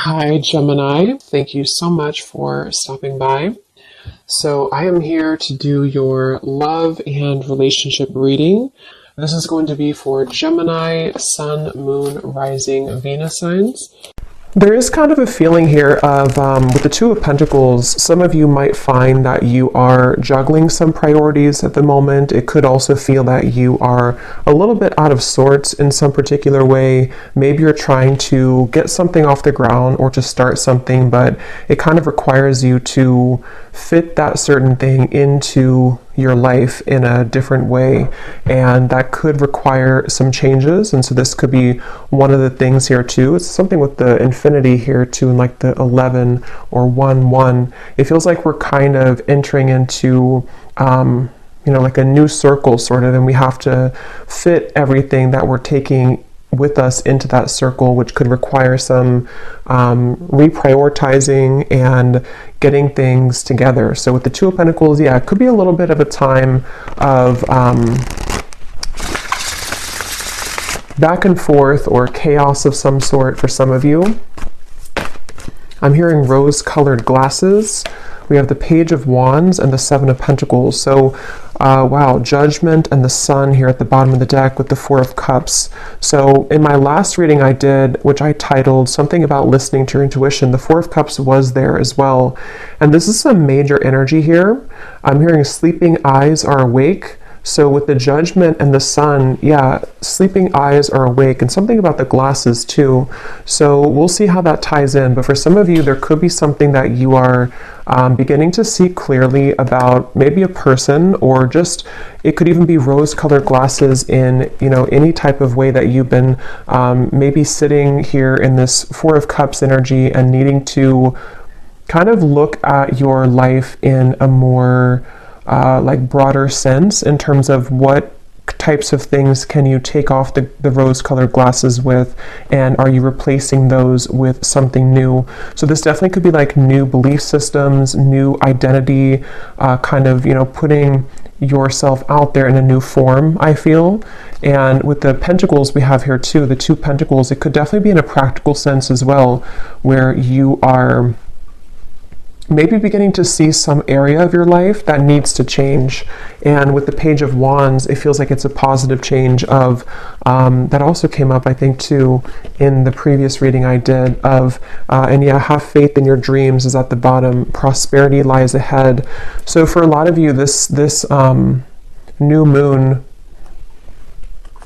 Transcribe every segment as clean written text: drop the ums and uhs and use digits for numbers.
Hi, Gemini. Thank you so much for stopping by. So, I am here to do your love and relationship reading. This is going to be for Gemini, Sun, Moon, Rising, Venus signs. There is kind of a feeling here of, with the Two of Pentacles, some of you might find that you are juggling some priorities at the moment. It could also feel that you are a little bit out of sorts in some particular way. Maybe you're trying to get something off the ground or to start something, but it kind of requires you to fit that certain thing into your life in a different way, and that could require some changes. And so this could be one of the things here too. It's something with the infinity here too, and like the 11 or 1 it feels like we're kind of entering into like a new circle sort of, and we have to fit everything that we're taking with us into that circle, which could require some reprioritizing and getting things together. So with the Two of Pentacles, yeah, it could be a little bit of a time of back and forth or chaos of some sort for some of you. I'm hearing rose-colored glasses. We have the Page of Wands and the Seven of Pentacles. So, wow, Judgment and the Sun here at the bottom of the deck with the Four of Cups. So in my last reading I did, which I titled something about listening to your intuition, the Four of Cups was there as well. And this is some major energy here. I'm hearing sleeping eyes are awake. So with the Judgment and the Sun, yeah, sleeping eyes are awake, and something about the glasses too. So we'll see how that ties in. But for some of you, there could be something that you are beginning to see clearly about, maybe a person, or just, it could even be rose-colored glasses in, any type of way that you've been maybe sitting here in this Four of Cups energy and needing to kind of look at your life in a more broader sense in terms of what types of things can you take off the rose-colored glasses with, and are you replacing those with something new? So this definitely could be like new belief systems, new identity, putting yourself out there in a new form, I feel. And with the Pentacles we have here too, the Two Pentacles, it could definitely be in a practical sense as well, where you are maybe beginning to see some area of your life that needs to change. And with the Page of Wands, it feels like it's a positive change of, that also came up, I think, too, in the previous reading I did of, have faith in your dreams is at the bottom. Prosperity lies ahead. So for a lot of you, this new moon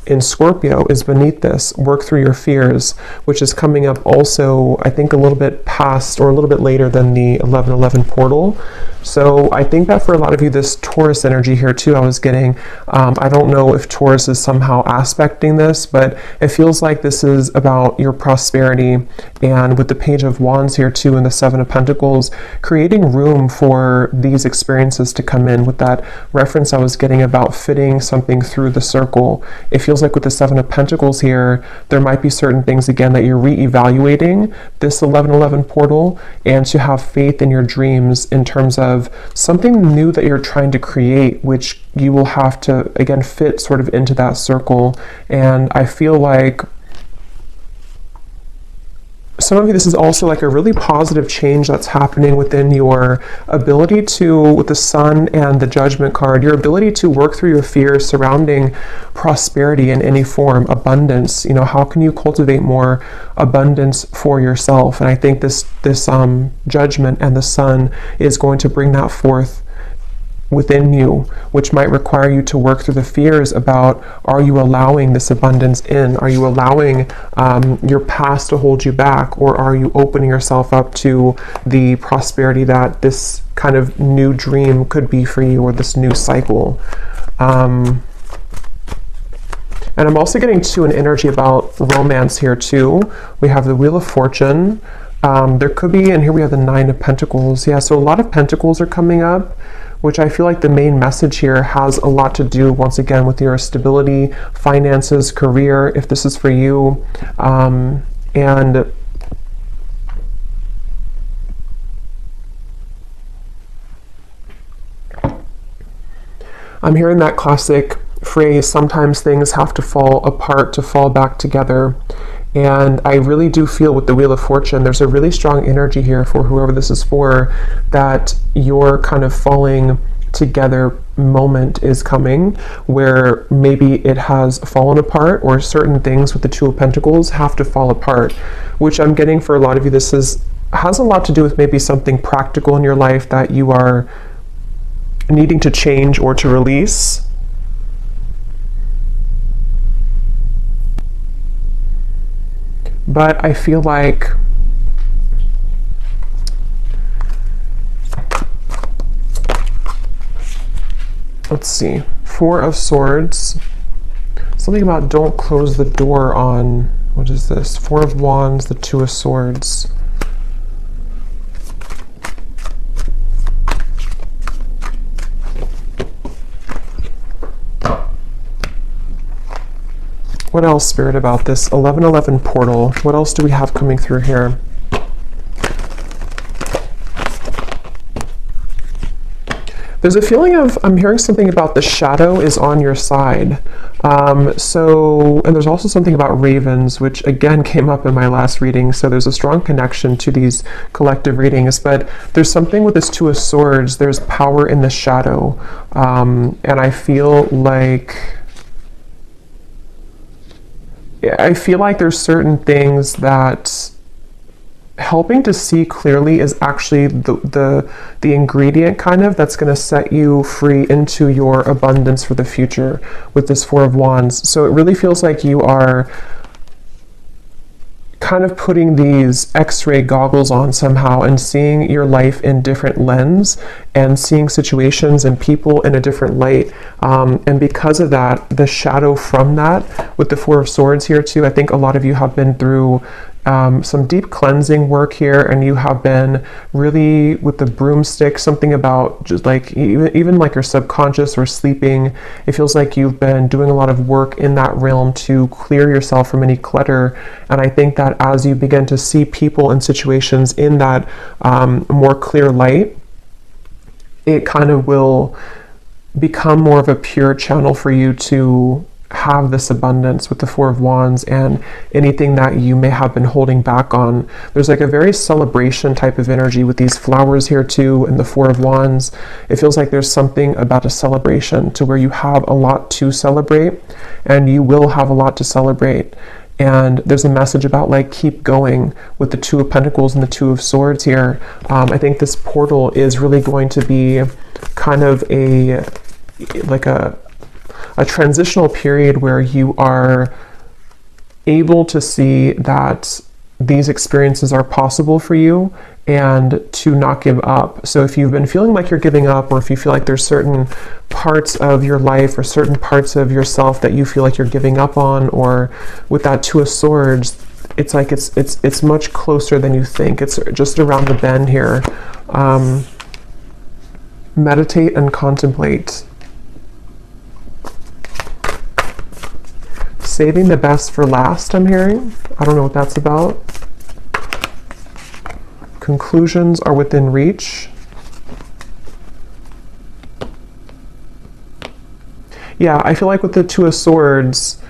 in Scorpio is beneath this. Work through your fears, which is coming up also, I think, a little bit past or a little bit later than the 11/11 portal. So I think that for a lot of you, this Taurus energy here too, I was getting, I don't know if Taurus is somehow aspecting this, but it feels like this is about your prosperity. And with the Page of Wands here too, and the Seven of Pentacles, creating room for these experiences to come in. With that reference I was getting about fitting something through the circle, it feels like with the Seven of Pentacles here, there might be certain things again that you're re-evaluating this 11/11 portal, and to have faith in your dreams in terms of something new that you're trying to create, which you will have to again fit sort of into that circle. And I feel like some of you, this is also like a really positive change that's happening within your ability to, with the Sun and the Judgment card, your ability to work through your fears surrounding prosperity in any form, abundance. How can you cultivate more abundance for yourself? And I think this Judgment and the Sun is going to bring that forth within you, which might require you to work through the fears about, are you allowing this abundance in? Are you allowing your past to hold you back? Or are you opening yourself up to the prosperity that this kind of new dream could be for you, or this new cycle? And I'm also getting to an energy about romance here too. We have the Wheel of Fortune. There could be, and here we have the Nine of Pentacles. Yeah, so a lot of Pentacles are coming up, which I feel like the main message here has a lot to do, once again, with your stability, finances, career, if this is for you. And I'm hearing that classic phrase, sometimes things have to fall apart to fall back together. And I really do feel with the Wheel of Fortune, there's a really strong energy here for whoever this is for, that your kind of falling together moment is coming, where maybe it has fallen apart, or certain things with the Two of Pentacles have to fall apart, which I'm getting for a lot of you, this has a lot to do with maybe something practical in your life that you are needing to change or to release. But I feel like let's see, Four of Swords, something about don't close the door on, what is this? Four of Wands, the Two of Swords. What else, Spirit, about this 1111 portal? What else do we have coming through here? There's a feeling of, I'm hearing something about the shadow is on your side. And there's also something about ravens, which again came up in my last reading. So there's a strong connection to these collective readings, but there's something with this Two of Swords. There's power in the shadow. And I feel like there's certain things that helping to see clearly is actually the ingredient kind of that's going to set you free into your abundance for the future with this Four of Wands. So it really feels like you are kind of putting these X-ray goggles on somehow and seeing your life in different lens and seeing situations and people in a different light. And because of that, the shadow from that with the Four of Swords here too, I think a lot of you have been through some deep cleansing work here, and you have been really with the broomstick, something about just like even like your subconscious or sleeping. It feels like you've been doing a lot of work in that realm to clear yourself from any clutter. And I think that as you begin to see people and situations in that more clear light, it kind of will become more of a pure channel for you to have this abundance with the Four of Wands and anything that you may have been holding back on. There's like a very celebration type of energy with these flowers here too, and the Four of Wands. It feels like there's something about a celebration to where you have a lot to celebrate, and you will have a lot to celebrate. And there's a message about like keep going with the Two of Pentacles and the Two of Swords here. I think this portal is really going to be kind of a transitional period where you are able to see that these experiences are possible for you and to not give up. So if you've been feeling like you're giving up, or if you feel like there's certain parts of your life or certain parts of yourself that you feel like you're giving up on, or with that Two of Swords, it's like it's much closer than you think. It's just around the bend here. Meditate and contemplate. Saving the best for last, I'm hearing. I don't know what that's about. Conclusions are within reach. Yeah, I feel like with the Two of Swords,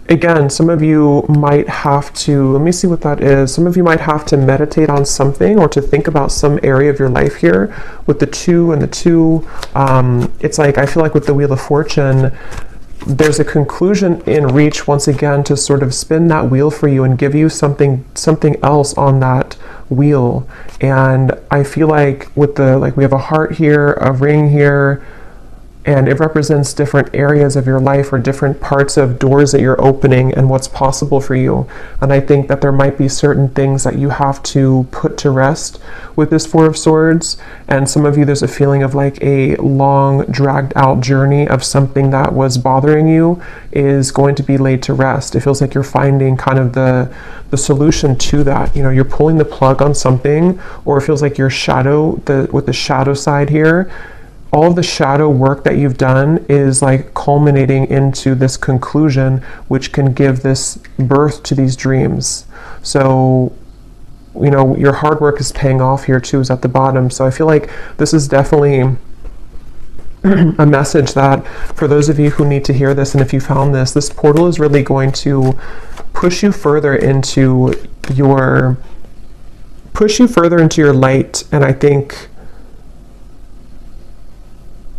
again, some of you might have to, let me see what that is. Some of you might have to meditate on something or to think about some area of your life here with the two and the two. It's like, I feel like with the Wheel of Fortune, there's a conclusion in reach once again to sort of spin that wheel for you and give you something else on that wheel. And I feel like with the, like we have a heart here, a ring here, and it represents different areas of your life or different parts of doors that you're opening and what's possible for you. And I think that there might be certain things that you have to put to rest with this Four of Swords. And some of you, there's a feeling of like a long dragged out journey of something that was bothering you is going to be laid to rest. It feels like you're finding kind of the solution to that. You know, you're pulling the plug on something, or it feels like your shadow, with the shadow side here, all of the shadow work that you've done is like culminating into this conclusion, which can give this birth to these dreams. So, you know, your hard work is paying off here too, is at the bottom. So I feel like this is definitely a message that for those of you who need to hear this, and if you found this portal is really going to push you further into your light. And I think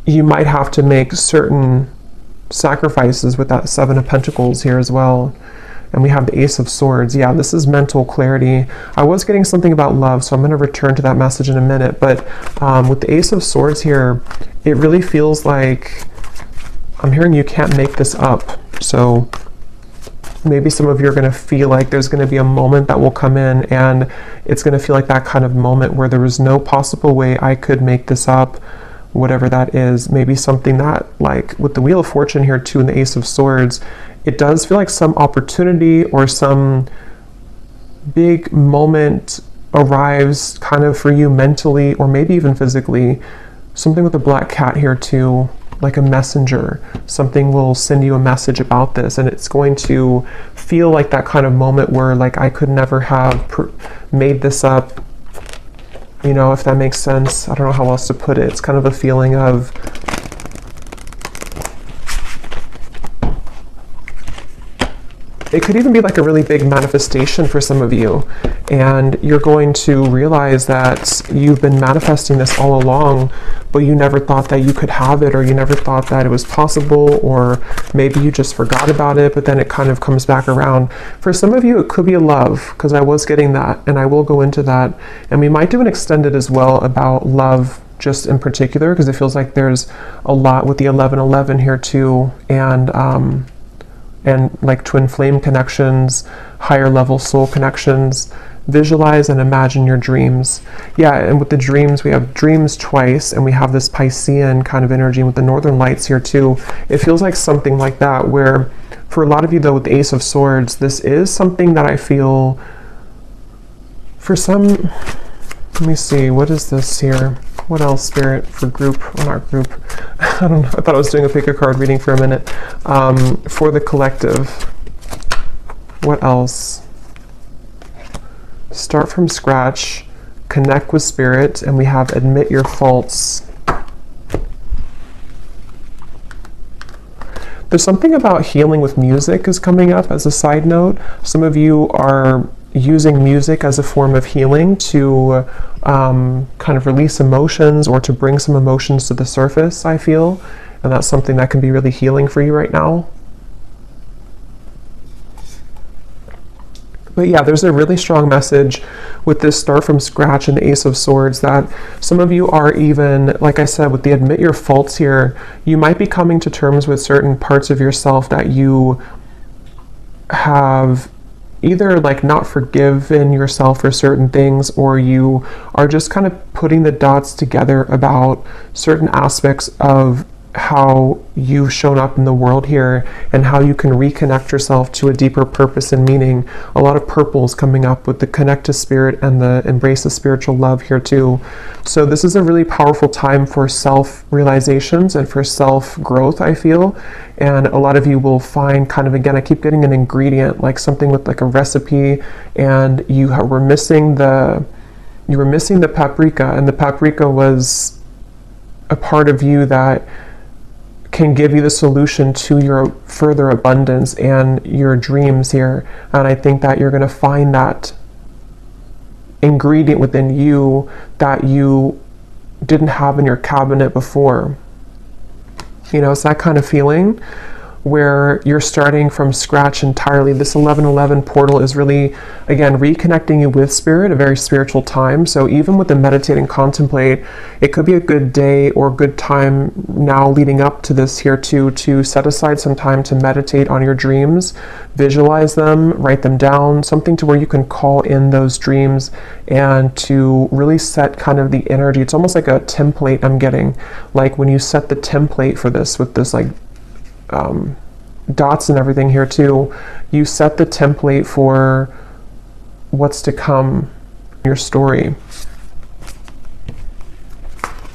you might have to make certain sacrifices with that Seven of Pentacles here as well. And we have the Ace of Swords. Yeah, this is mental clarity. I was getting something about love, so I'm going to return to that message in a minute. But with the Ace of Swords here, it really feels like I'm hearing you can't make this up. So maybe some of you are going to feel like there's going to be a moment that will come in, and it's going to feel like that kind of moment where there was no possible way I could make this up, whatever that is. Maybe something that, like with the Wheel of Fortune here too and the Ace of Swords, it does feel like some opportunity or some big moment arrives kind of for you mentally or maybe even physically. Something with the Black Cat here too, like a messenger. Something will send you a message about this, and it's going to feel like that kind of moment where like I could never have made this up, you know, if that makes sense. I don't know how else to put it. It's kind of a feeling of it could even be like a really big manifestation for some of you, and you're going to realize that you've been manifesting this all along, but you never thought that you could have it, or you never thought that it was possible, or maybe you just forgot about it, but then it kind of comes back around. For some of you, it could be a love, because I was getting that, and I will go into that, and we might do an extended as well about love just in particular, because it feels like there's a lot with the 1111 here too, and like twin flame connections, higher level soul connections. Visualize and imagine your dreams. Yeah, and with the dreams, we have dreams twice, and we have this Piscean kind of energy with the northern lights here too. It feels like something like that, where for a lot of you though, with the Ace of Swords, this is something that I feel for some, let me see, what is this here? What else, Spirit, for group, or not group? I don't know, I thought I was doing a pick a card reading for a minute. For the collective, what else? Start from scratch, connect with Spirit, and we have admit your faults. There's something about healing with music is coming up as a side note. Some of you are using music as a form of healing to kind of release emotions or to bring some emotions to the surface, I feel. And that's something that can be really healing for you right now. But yeah, there's a really strong message with this start from scratch and the Ace of Swords that some of you are even, like I said, with the admit your faults here, you might be coming to terms with certain parts of yourself that you have either like not forgiven yourself for certain things, or you are just kind of putting the dots together about certain aspects of how you've shown up in the world here and how you can reconnect yourself to a deeper purpose and meaning. A lot of purples coming up with the connect to Spirit and the embrace of spiritual love here too. So this is a really powerful time for self-realizations and for self-growth, I feel. And a lot of you will find kind of, again, I keep getting an ingredient, like something with like a recipe, and you were missing the paprika, and the paprika was a part of you that can give you the solution to your further abundance and your dreams here. And I think that you're going to find that ingredient within you that you didn't have in your cabinet before. You know, it's that kind of feeling where you're starting from scratch entirely. This 1111 portal is really, again, reconnecting you with Spirit, a very spiritual time. So even with the meditate and contemplate, it could be a good day or good time now leading up to this here too, to set aside some time to meditate on your dreams, visualize them, write them down, something to where you can call in those dreams and to really set kind of the energy. It's almost like a template I'm getting, like when you set the template for this with this like dots and everything here too, you set the template for what's to come in your story.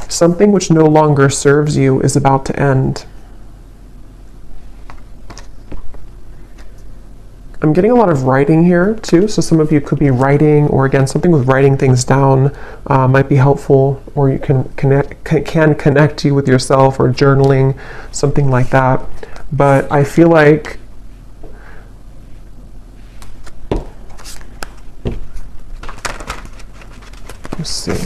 Something which no longer serves you is about to end. I'm getting a lot of writing here too, so some of you could be writing, or again, something with writing things down might be helpful, or you can connect you with yourself, or journaling, something like that. But I feel like let's see.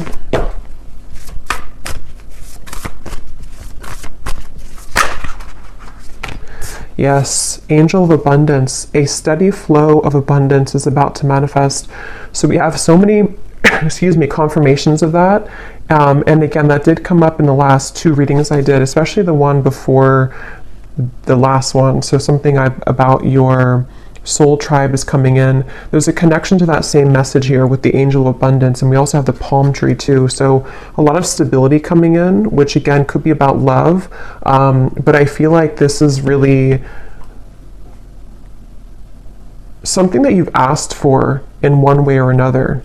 Yes, angel of abundance, a steady flow of abundance is about to manifest. So we have so many, excuse me, confirmations of that. And again, that did come up in the last 2 readings I did, especially the one before the last one. So something about your soul tribe is coming in. There's a connection to that same message here with the angel of abundance, and we also have the palm tree too. So a lot of stability coming in, which again could be about love, but I feel like this is really something that you've asked for in one way or another.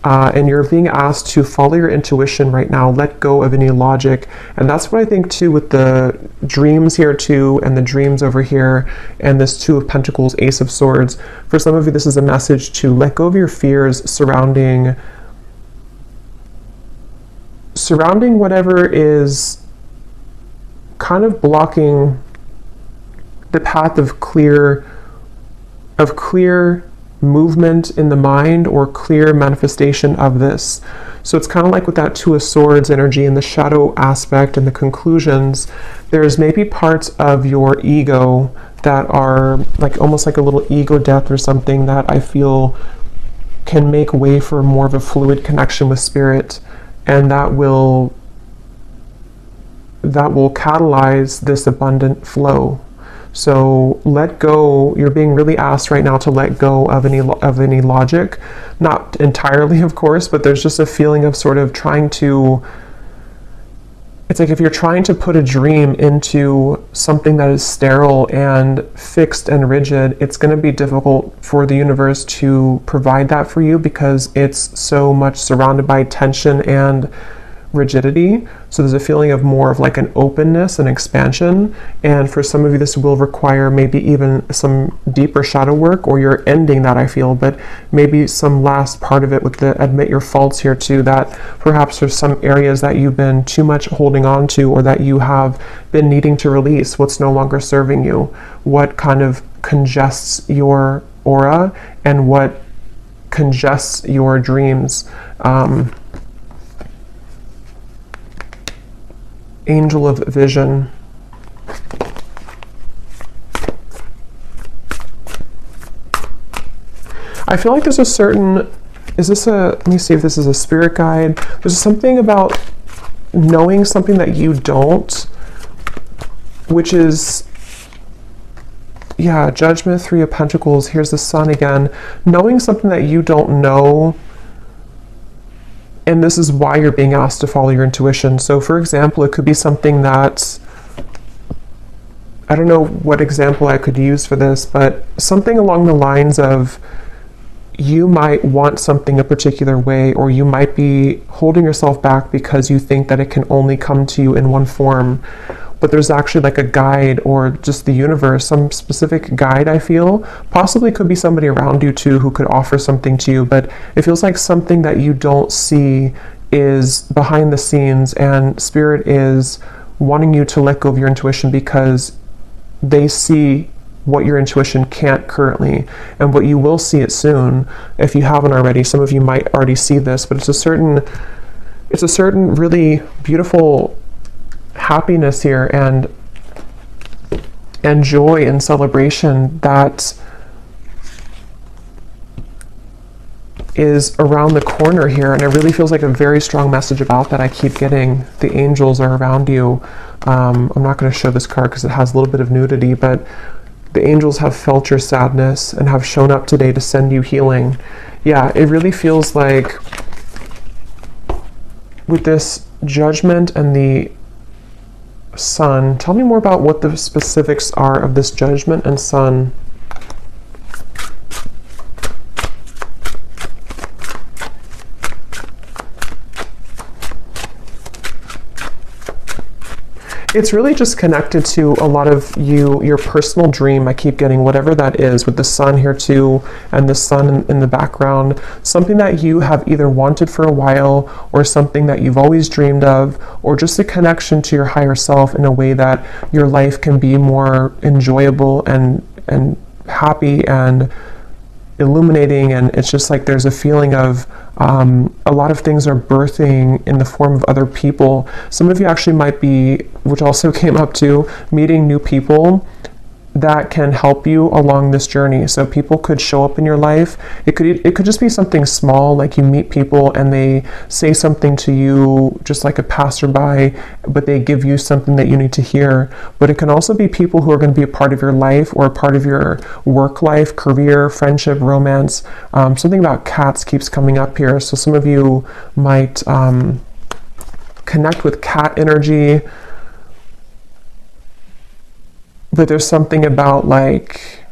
And you're being asked to follow your intuition right now, let go of any logic. And that's what I think too with the dreams here too, and the dreams over here, and this 2 of Pentacles, Ace of Swords. For some of you, this is a message to let go of your fears surrounding whatever is kind of blocking the path of clear movement in the mind, or clear manifestation of this. So it's kind of like with that 2 of Swords energy and the shadow aspect and the conclusions, there's maybe parts of your ego that are like almost like a little ego death or something, that I feel can make way for more of a fluid connection with spirit, and that will catalyze this abundant flow. So let go. You're being really asked right now to let go of any logic, not entirely, of course, but there's just a feeling of sort of trying to, it's like if you're trying to put a dream into something that is sterile and fixed and rigid, it's going to be difficult for the universe to provide that for you, because it's so much surrounded by tension and rigidity. So there's a feeling of more of like an openness and expansion, and for some of you this will require maybe even some deeper shadow work, or you're ending that, I feel, but maybe some last part of it with the admit your faults here too, that perhaps there's some areas that you've been too much holding on to, or that you have been needing to release, what's no longer serving you, what kind of congests your aura, and what congests your dreams. Angel of vision. I feel like there's a certain, let me see if this is a spirit guide. There's something about knowing something that you don't, which is, yeah, Judgment, 3 of Pentacles. Here's the Sun again. Knowing something that you don't know, and this is why you're being asked to follow your intuition. So for example, it could be something that, I don't know what example I could use for this, but something along the lines of, you might want something a particular way, or you might be holding yourself back because you think that it can only come to you in one form. But there's actually like a guide, or just the universe, some specific guide, I feel. Possibly could be somebody around you too who could offer something to you, but it feels like something that you don't see is behind the scenes, and spirit is wanting you to let go of your intuition because they see what your intuition can't currently, and what you will see it soon if you haven't already. Some of you might already see this, but it's a certain really beautiful happiness here, and joy and celebration that is around the corner here. And it really feels like a very strong message about that I keep getting. The angels are around you. I'm not going to show this card because it has a little bit of nudity, but the angels have felt your sadness and have shown up today to send you healing. Yeah, it really feels like with this Judgment and the Sun. Tell me more about what the specifics are of this Judgment and Sun. It's really just connected to a lot of your personal dream. I keep getting whatever that is with the sun here too, and the sun in the background. Something that you have either wanted for a while, or something that you've always dreamed of, or just a connection to your higher self in a way that your life can be more enjoyable and happy and illuminating. And it's just like there's a feeling of a lot of things are birthing in the form of other people. Some of you actually might be, which also came up too, meeting new people that can help you along this journey. So people could show up in your life. It could just be something small, like you meet people and they say something to you just like a passerby, but they give you something that you need to hear. But it can also be people who are going to be a part of your life or a part of your work life, career, friendship, romance. Something about cats keeps coming up here. So some of you might connect with cat energy. But there's something about, like,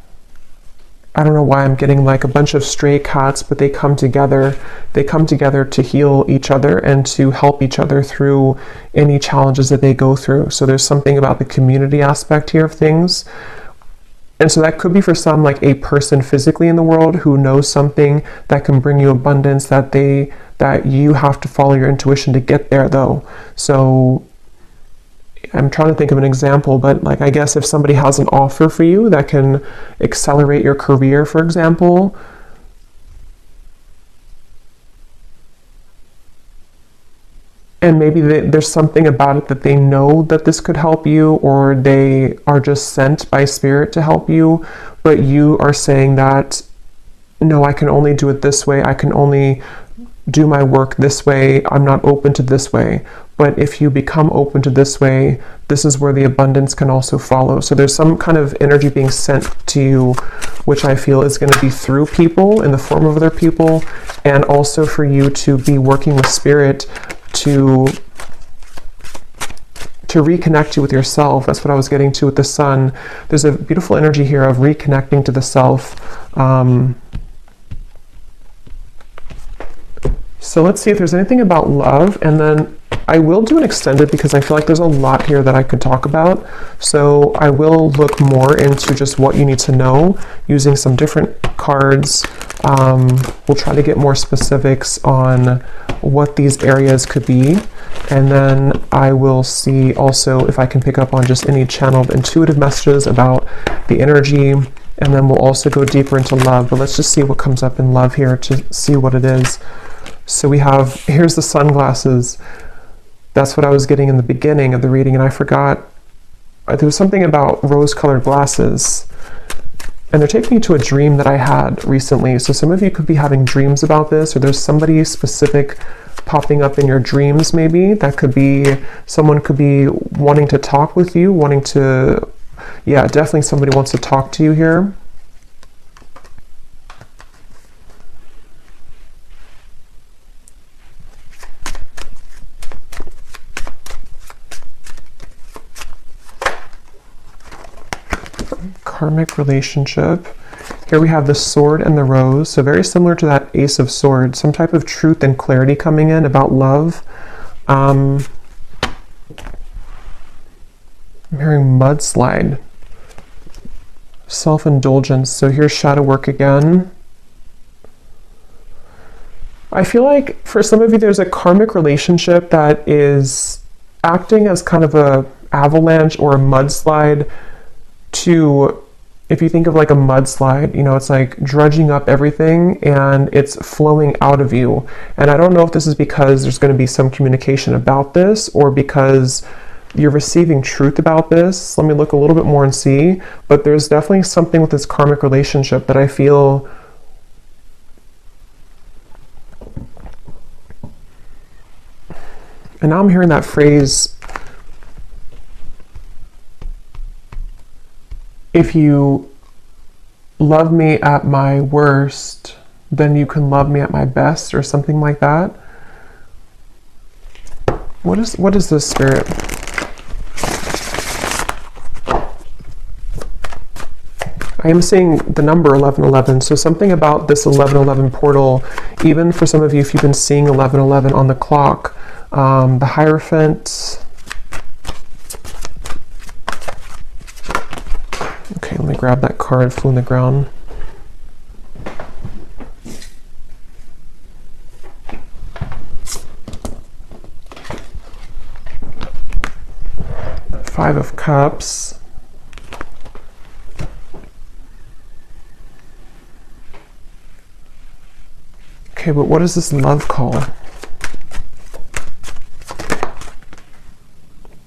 I don't know why I'm getting like a bunch of stray cats, but they come together to heal each other and to help each other through any challenges that they go through. So there's something about the community aspect here of things. And so that could be for some like a person physically in the world who knows something that can bring you abundance, that you have to follow your intuition to get there though. So I'm trying to think of an example, but like, I guess if somebody has an offer for you that can accelerate your career, for example, and maybe there's something about it that they know that this could help you, or they are just sent by spirit to help you, but you are saying that, no, I can only do it this way. I can only do my work this way. I'm not open to this way. But if you become open to this way, this is where the abundance can also follow. So there's some kind of energy being sent to you, which I feel is going to be through people in the form of other people, and also for you to be working with spirit to reconnect you with yourself. That's what I was getting to with the sun. There's a beautiful energy here of reconnecting to the self. So let's see if there's anything about love, and then I will do an extended because I feel like there's a lot here that I could talk about. So I will look more into just what you need to know using some different cards. We'll try to get more specifics on what these areas could be. And then I will see also if I can pick up on just any channeled intuitive messages about the energy. And then we'll also go deeper into love. But let's just see what comes up in love here to see what it is. So we have, here's the sunglasses. That's what I was getting in the beginning of the reading, and I forgot. There was something about rose-colored glasses. And they're taking me to a dream that I had recently. So some of you could be having dreams about this, or there's somebody specific popping up in your dreams maybe. That could be, someone could be wanting to talk with you, yeah, definitely somebody wants to talk to you here. Karmic relationship. Here we have the sword and the rose, so very similar to that ace of swords, some type of truth and clarity coming in about love. I'm hearing mudslide, self-indulgence. So here's shadow work again. I feel like for some of you there's a karmic relationship that is acting as kind of a avalanche or a mudslide to, if you think of like a mudslide, you know, it's like dredging up everything and it's flowing out of you. And I don't know if this is because there's going to be some communication about this or because you're receiving truth about this. Let me look a little bit more and see. But there's definitely something with this karmic relationship that I feel and now I'm hearing that phrase, if you love me at my worst, then you can love me at my best, or something like that. What is this, Spirit? I am seeing the number 1111, so something about this 1111 portal, even for some of you, if you've been seeing 1111 on the clock, the Hierophant, Okay, let me grab that card, Fool in the Ground. Five of Cups. Okay, but what does this love call?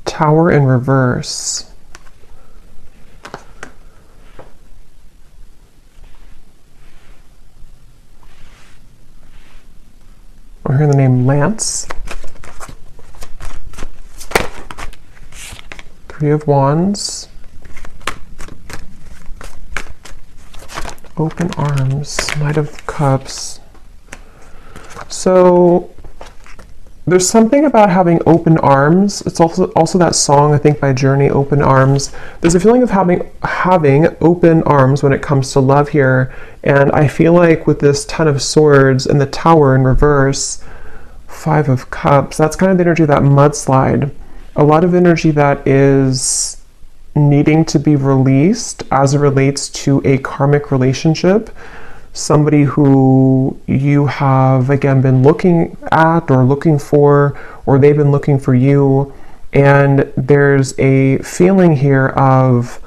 Tower in reverse. We're hearing the name Lance. Three of Wands. Open Arms. Knight of Cups. So there's something about having open arms. It's also that song, I think, by Journey, Open Arms. There's a feeling of having open arms when it comes to love here. And I feel like with this Ten of Swords and the Tower in reverse, Five of Cups, that's kind of the energy of that mudslide. A lot of energy that is needing to be released as it relates to a karmic relationship. Somebody who you have, again, been looking at or looking for, or they've been looking for you. And there's a feeling here of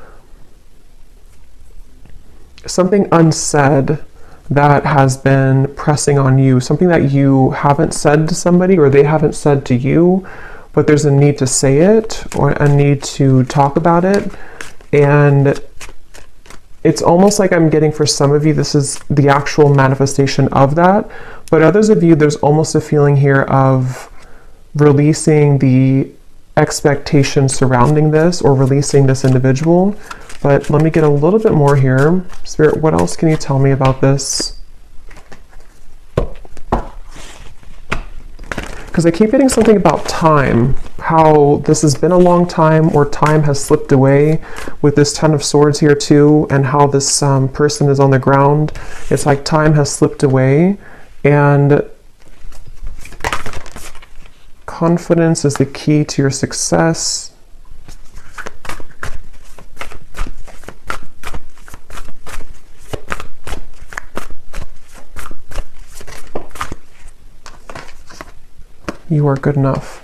something unsaid that has been pressing on you, something that you haven't said to somebody or they haven't said to you, but there's a need to say it or a need to talk about it. And it's almost like I'm getting, for some of you, this is the actual manifestation of that. But others of you, there's almost a feeling here of releasing the expectation surrounding this or releasing this individual. But let me get a little bit more here. Spirit, what else can you tell me about this? Because I keep getting something about time, how this has been a long time or time has slipped away with this Ten of Swords here too, and how this person is on the ground. It's like time has slipped away, and confidence is the key to your success. You are good enough.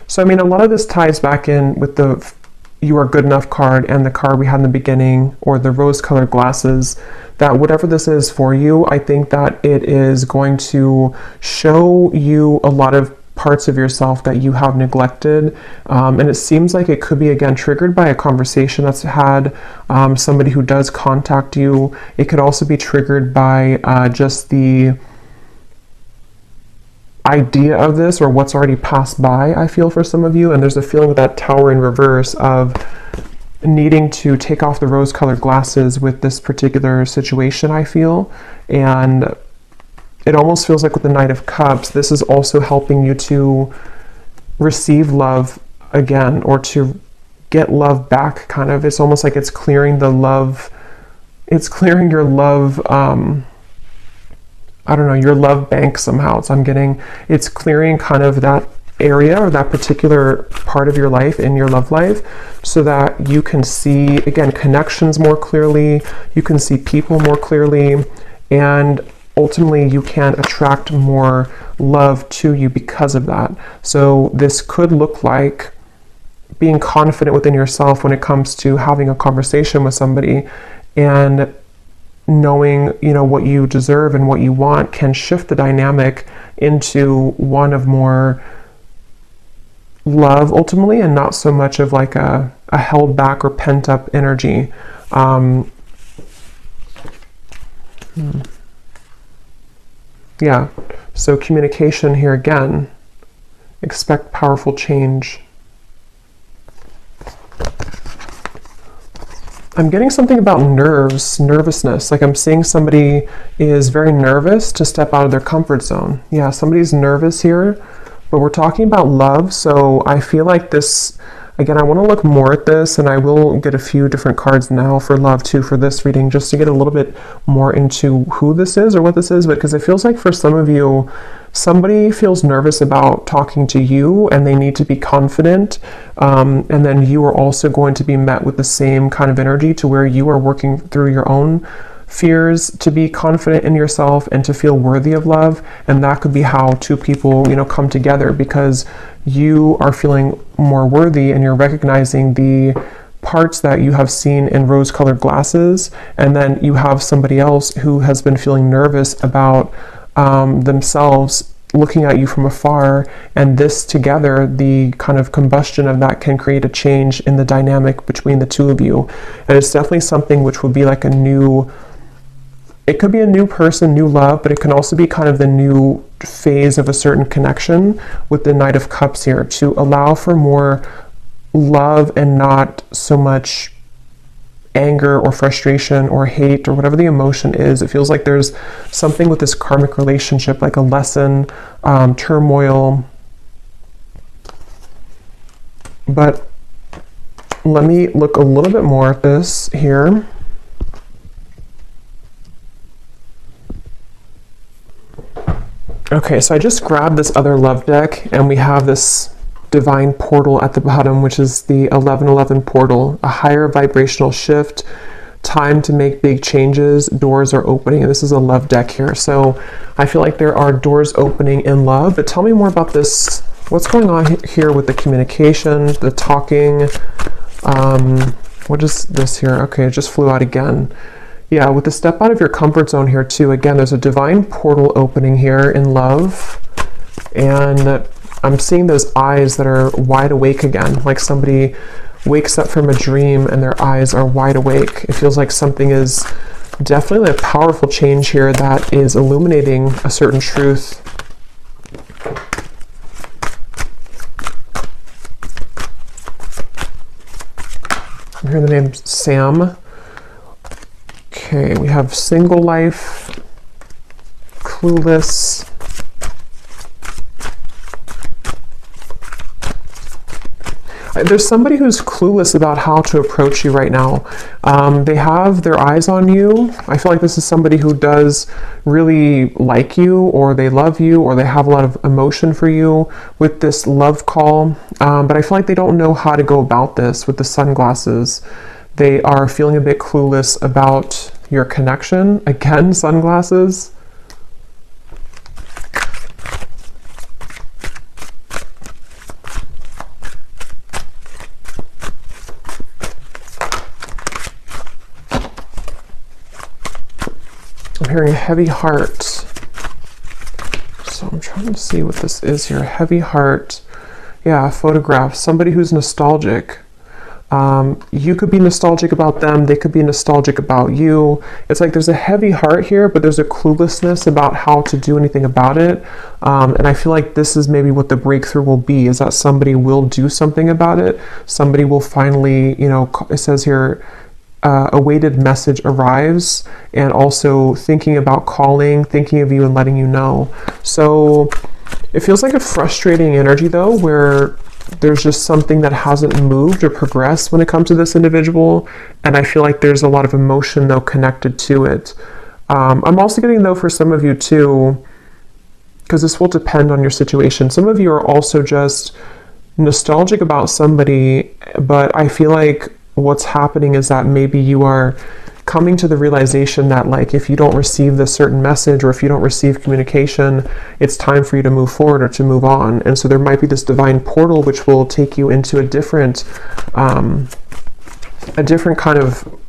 So, I mean, a lot of this ties back in with the You Are Good Enough card and the card we had in the beginning, or the rose-colored glasses, that whatever this is for you, I think that it is going to show you a lot of parts of yourself that you have neglected. And it seems like it could be, again, triggered by a conversation that's had, somebody who does contact you. It could also be triggered by just the idea of this or what's already passed by, I feel, for some of you. And there's a feeling with that Tower in reverse of needing to take off the rose-colored glasses with this particular situation, I feel. And it almost feels like with the Knight of Cups, this is also helping you to receive love again, or to get love back, kind of. It's almost like it's clearing the love, it's clearing your love, I don't know, your love bank somehow. So I'm getting, it's clearing kind of that area or that particular part of your life in your love life, so that you can see, again, connections more clearly, you can see people more clearly, and ultimately you can attract more love to you because of that. So this could look like being confident within yourself when it comes to having a conversation with somebody, and knowing, you know, what you deserve and what you want can shift the dynamic into one of more love ultimately, and not so much of like a held back or pent up energy. Yeah, so communication here again. Expect powerful change. I'm getting something about nervousness. Like I'm seeing somebody is very nervous to step out of their comfort zone. Yeah, somebody's nervous here, but we're talking about love. So I feel like this, Again, I want to look more at this, and I will get a few different cards now for love too for this reading, just to get a little bit more into who this is or what this is, because it feels like for some of you, somebody feels nervous about talking to you and they need to be confident, and then you are also going to be met with the same kind of energy to where you are working through your own fears to be confident in yourself and to feel worthy of love. And that could be how two people, you know, come together, because you are feeling more worthy and you're recognizing the parts that you have seen in rose-colored glasses, and then you have somebody else who has been feeling nervous about themselves looking at you from afar, and this together, the kind of combustion of that can create a change in the dynamic between the two of you. And it's definitely something which would be like a new, it could be a new person, new love, but it can also be kind of the new phase of a certain connection with the Knight of Cups here, to allow for more love and not so much anger or frustration or hate or whatever the emotion is. It feels like there's something with this karmic relationship, like a lesson, turmoil. But let me look a little bit more at this here. Okay, so I just grabbed this other love deck, and we have this divine portal at the bottom, which is the 1111 portal, a higher vibrational shift, time to make big changes, doors are opening. And this is a love deck here. So I feel like there are doors opening in love, but tell me more about this. What's going on here with the communication, the talking? What is this here? Okay, it just flew out again. Yeah, with the step out of your comfort zone here too. Again, there's a divine portal opening here in love. And I'm seeing those eyes that are wide awake again, like somebody wakes up from a dream and their eyes are wide awake. It feels like something is definitely a powerful change here that is illuminating a certain truth. I'm hearing the name Sam. Okay, we have single life, clueless. There's somebody who's clueless about how to approach you right now. They have their eyes on you. I feel like this is somebody who does really like you, or they love you, or they have a lot of emotion for you with this love call. But I feel like they don't know how to go about this with the sunglasses. They are feeling a bit clueless about your connection. Again, sunglasses. I'm hearing a heavy heart. So I'm trying to see what this is here. Heavy heart. Yeah, photograph. Somebody who's nostalgic. You could be nostalgic about them. They could be nostalgic about you. It's like there's a heavy heart here, but there's a cluelessness about how to do anything about it. And I feel like this is maybe what the breakthrough will be, is that somebody will do something about it. Somebody will finally, you know, it says here, a weighted message arrives, and also thinking about calling, thinking of you and letting you know. So it feels like a frustrating energy though, where there's just something that hasn't moved or progressed when it comes to this individual. And I feel like there's a lot of emotion though connected to it. I'm also getting though for some of you too, because this will depend on your situation. Some of you are also just nostalgic about somebody, but I feel like what's happening is that maybe you are coming to the realization that, like, if you don't receive this certain message, or if you don't receive communication, it's time for you to move forward or to move on. And so there might be this divine portal which will take you into a different kind of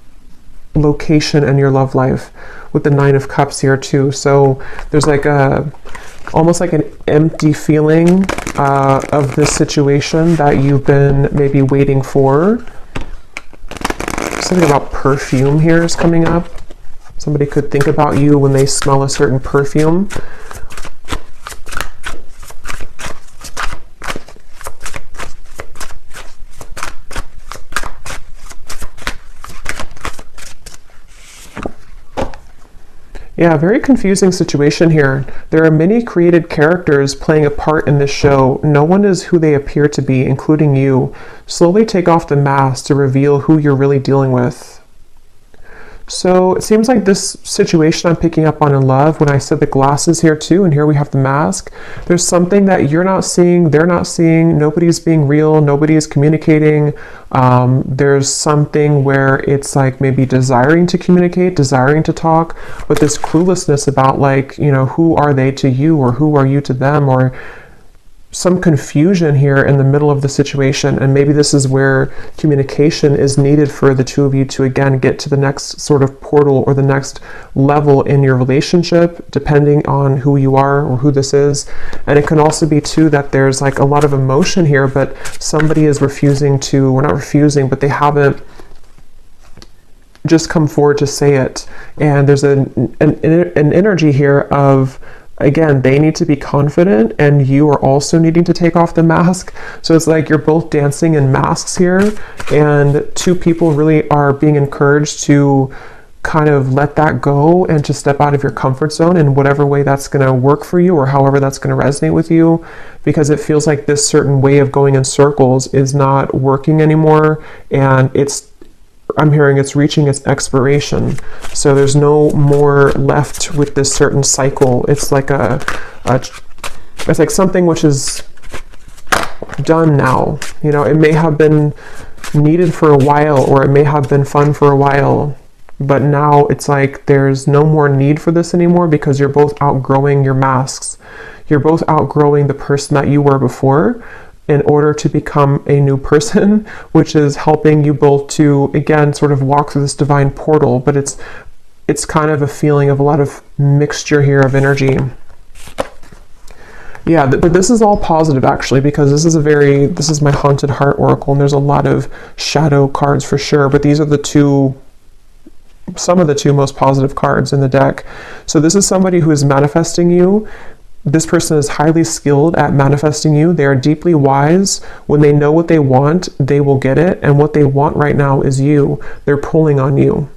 location in your love life, with the Nine of Cups here too. So there's like almost like an empty feeling of this situation that you've been maybe waiting for. Something about perfume here is coming up. Somebody could think about you when they smell a certain perfume. Yeah, very confusing situation here. There are many created characters playing a part in this show. No one is who they appear to be, including you. Slowly take off the mask to reveal who you're really dealing with. So it seems like this situation I'm picking up on in love, when I said the glasses here too, and here we have the mask, there's something that you're not seeing, they're not seeing, nobody's being real, nobody is communicating. There's something where it's like maybe desiring to communicate, desiring to talk, but this cluelessness about like, you know, who are they to you or who are you to them, or some confusion here in the middle of the situation. And maybe this is where communication is needed for the two of you to again get to the next sort of portal or the next level in your relationship, depending on who you are or who this is. And it can also be too that there's like a lot of emotion here, but somebody is refusing to, or not refusing, but they haven't just come forward to say it. And there's an energy here of, again, they need to be confident and you are also needing to take off the mask. So it's like you're both dancing in masks here, and two people really are being encouraged to kind of let that go and to step out of your comfort zone in whatever way that's going to work for you or however that's going to resonate with you, because it feels like this certain way of going in circles is not working anymore, and I'm hearing it's reaching its expiration. So there's no more left with this certain cycle. It's like it's like something which is done now. You know, it may have been needed for a while, or it may have been fun for a while, but now it's like there's no more need for this anymore because you're both outgrowing your masks. You're both outgrowing the person that you were before, in order to become a new person, which is helping you both to, again, sort of walk through this divine portal. But it's kind of a feeling of a lot of mixture here of energy. Yeah, but this is all positive actually, because this is my Haunted Heart Oracle, and there's a lot of shadow cards for sure, but these are some of the two most positive cards in the deck. So this is somebody who is manifesting you. This person is highly skilled at manifesting you. They are deeply wise. When they know what they want, they will get it. And what they want right now is you. They're pulling on you.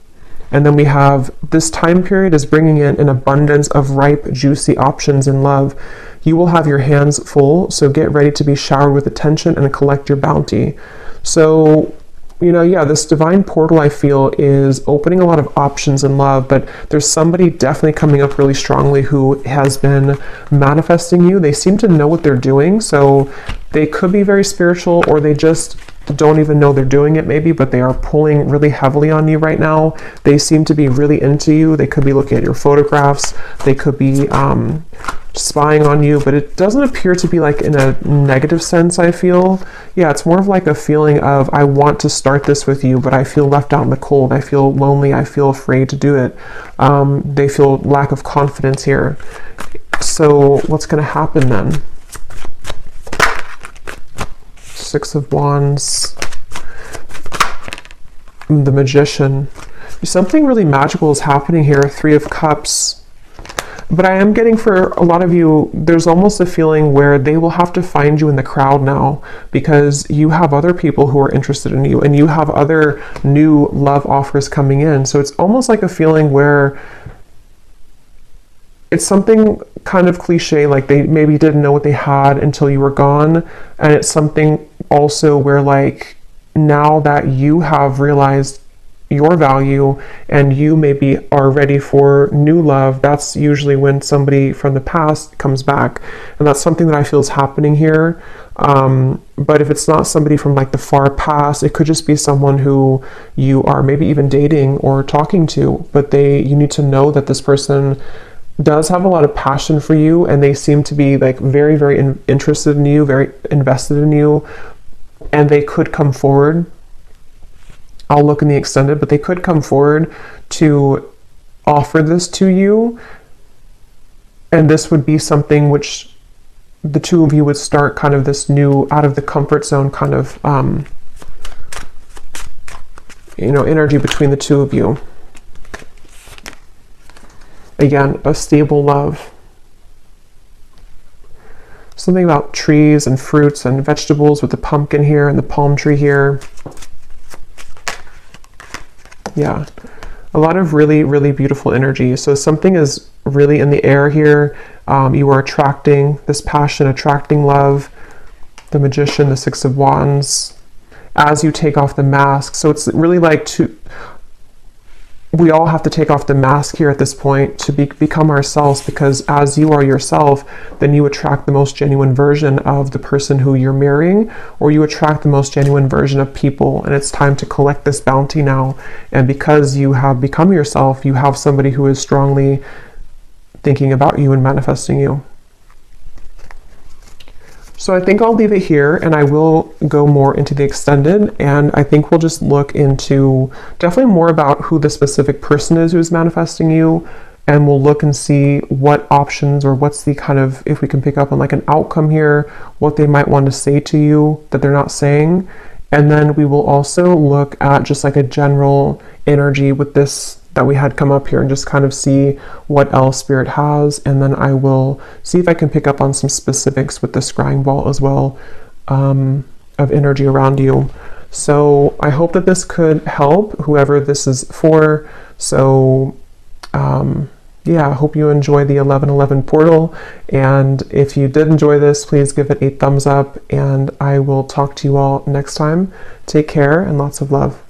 And then we have this time period is bringing in an abundance of ripe, juicy options in love. You will have your hands full, so get ready to be showered with attention and collect your bounty. So, you know, yeah, this divine portal I feel is opening a lot of options in love, but there's somebody definitely coming up really strongly who has been manifesting you. They seem to know what they're doing, so they could be very spiritual, or they just don't even know they're doing it maybe, but they are pulling really heavily on you right now. They seem to be really into you. They could be looking at your photographs. They could be spying on you, but it doesn't appear to be like in a negative sense, I feel. Yeah, it's more of like a feeling of, I want to start this with you, but I feel left out in the cold. I feel lonely. I feel afraid to do it. They feel lack of confidence here. So what's going to happen then? Six of Wands, the Magician. Something really magical is happening here. Three of Cups. But I am getting, for a lot of you, there's almost a feeling where they will have to find you in the crowd now, because you have other people who are interested in you, and you have other new love offers coming in. So it's almost like a feeling where it's something kind of cliche, like they maybe didn't know what they had until you were gone. And it's something also where, like, now that you have realized your value and you maybe are ready for new love, that's usually when somebody from the past comes back. And that's something that I feel is happening here. But if it's not somebody from like the far past, it could just be someone who you are maybe even dating or talking to, but you need to know that this person does have a lot of passion for you, and they seem to be like very, very interested in you, very invested in you, and they could come forward. I'll look in the extended, but they could come forward to offer this to you. And this would be something which the two of you would start kind of this new, out of the comfort zone kind of, energy between the two of you. Again, a stable love. Something about trees and fruits and vegetables with the pumpkin here and the palm tree here. Yeah, A lot of really, really beautiful energy. So something is really in the air here. You are attracting this passion, attracting love. The Magician, the Six of Wands, as you take off the mask. So it's really like we all have to take off the mask here at this point to become ourselves, because as you are yourself, then you attract the most genuine version of the person who you're marrying, or you attract the most genuine version of people. And it's time to collect this bounty now. And because you have become yourself, you have somebody who is strongly thinking about you and manifesting you. So I think I'll leave it here, and I will go more into the extended, and I think we'll just look into definitely more about who the specific person is who's manifesting you, and we'll look and see what options, or what's the kind of, if we can pick up on like an outcome here, what they might want to say to you that they're not saying. And then we will also look at just like a general energy with this that we had come up here, and just kind of see what else Spirit has. And then I will see if I can pick up on some specifics with the scrying ball as well, of energy around you. So I hope that this could help whoever this is for. So yeah, I hope you enjoy the 1111 portal. And if you did enjoy this, please give it a thumbs up, and I will talk to you all next time. Take care and lots of love.